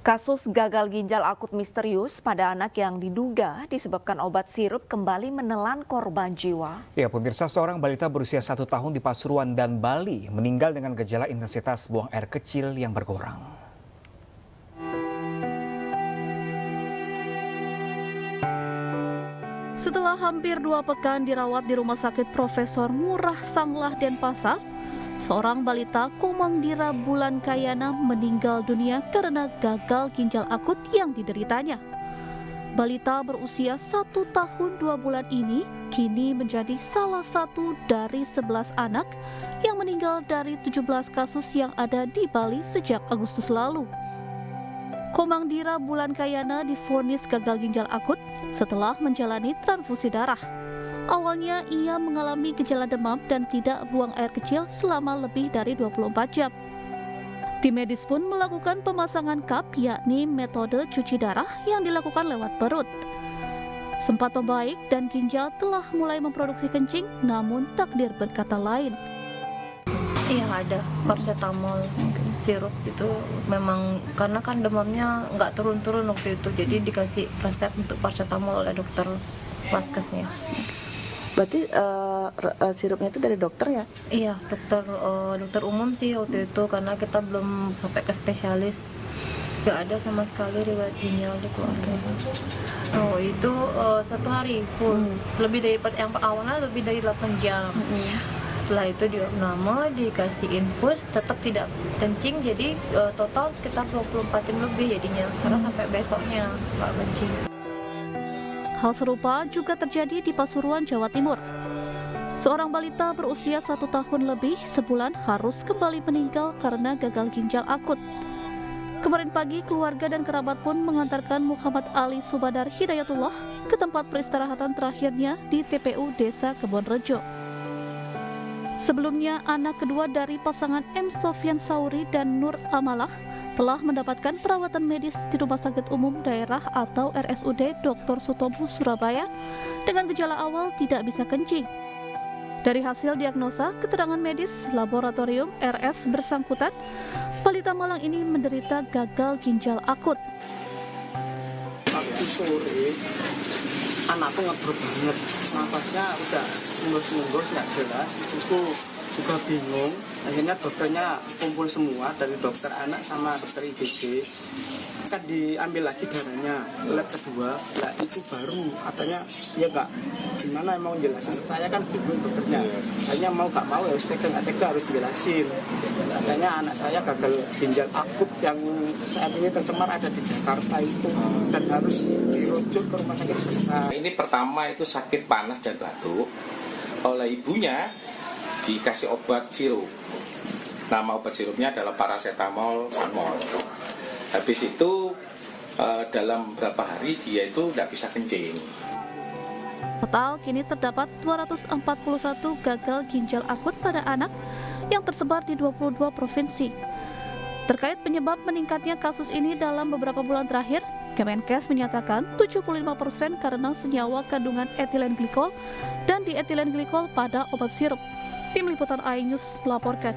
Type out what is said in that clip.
Kasus gagal ginjal akut misterius pada anak yang diduga disebabkan obat sirup kembali menelan korban jiwa. Ya, pemirsa, seorang balita berusia 1 tahun di Pasuruan dan Bali meninggal dengan gejala intensitas buang air kecil yang berkurang. Setelah hampir 2 pekan dirawat di Rumah Sakit Profesor Ngurah Sanglah Denpasar, seorang balita Komangdira Bulan Kayana meninggal dunia karena gagal ginjal akut yang dideritanya. Balita berusia 1 tahun 2 bulan ini kini menjadi salah satu dari 11 anak yang meninggal dari 17 kasus yang ada di Bali sejak Agustus lalu. Komangdira Bulan Kayana divonis gagal ginjal akut setelah menjalani transfusi darah. Awalnya ia mengalami gejala demam dan tidak buang air kecil selama lebih dari 24 jam. Tim medis pun melakukan pemasangan cup, yakni metode cuci darah yang dilakukan lewat perut. Sempat membaik dan ginjal telah mulai memproduksi kencing, namun takdir berkata lain. Iya, ada paracetamol sirup itu, memang karena kan demamnya nggak turun-turun waktu itu, jadi dikasih resep untuk paracetamol oleh dokter Vaskesnya. Berarti sirupnya itu dari dokter ya? Iya, dokter umum sih waktu itu, karena kita belum sampai ke spesialis. Nggak ada sama sekali riwayat ginjal di keluarga. Oh, itu 1 hari full. Lebih dari yang awalnya lebih dari 8 jam. Setelah itu diopname, dikasih infus, tetap tidak kencing, jadi total sekitar 24 jam lebih jadinya, karena sampai besoknya nggak kencing. Hal serupa juga terjadi di Pasuruan, Jawa Timur. Seorang balita berusia 1 tahun lebih sebulan harus kembali meninggal karena gagal ginjal akut. Kemarin pagi, keluarga dan kerabat pun mengantarkan Muhammad Ali Subadar Hidayatullah ke tempat peristirahatan terakhirnya di TPU Desa Kebonrejo. Sebelumnya, anak kedua dari pasangan M. Sofyan Sauri dan Nur Amalah telah mendapatkan perawatan medis di Rumah Sakit Umum Daerah atau RSUD Dr. Sutomo Surabaya dengan gejala awal tidak bisa kencing. Dari hasil diagnosa keterangan medis laboratorium RS bersangkutan, balita malang ini menderita gagal ginjal akut. Waktu sore, anakku ngebruk banget, napasnya udah munggus-munggus nggak jelas. Istriku juga bingung, akhirnya dokternya kumpul semua dari dokter anak sama dokter IBD, kan diambil lagi darahnya, lab kedua, lah itu baru katanya ya nggak, gimana mau jelasin, saya kan bingung dokternya, hanya mau nggak mau ya tega harus jelasin, katanya anak saya gagal ginjal akut yang saat ini tercemar ada di Jakarta itu, dan harus dirujuk ke rumah sakit besar. Ini pertama itu sakit panas dan batuk, oleh ibunya dikasih obat sirup. Nama obat sirupnya adalah paracetamol Sanmol. Habis itu dalam beberapa hari dia itu tidak bisa kencing. Total kini terdapat 241 gagal ginjal akut pada anak yang tersebar di 22 provinsi. Terkait penyebab meningkatnya kasus ini dalam beberapa bulan terakhir, Kemenkes menyatakan 75% karena senyawa kandungan etilen glikol dan dietilen glikol pada obat sirup. Tim Liputan iNews melaporkan.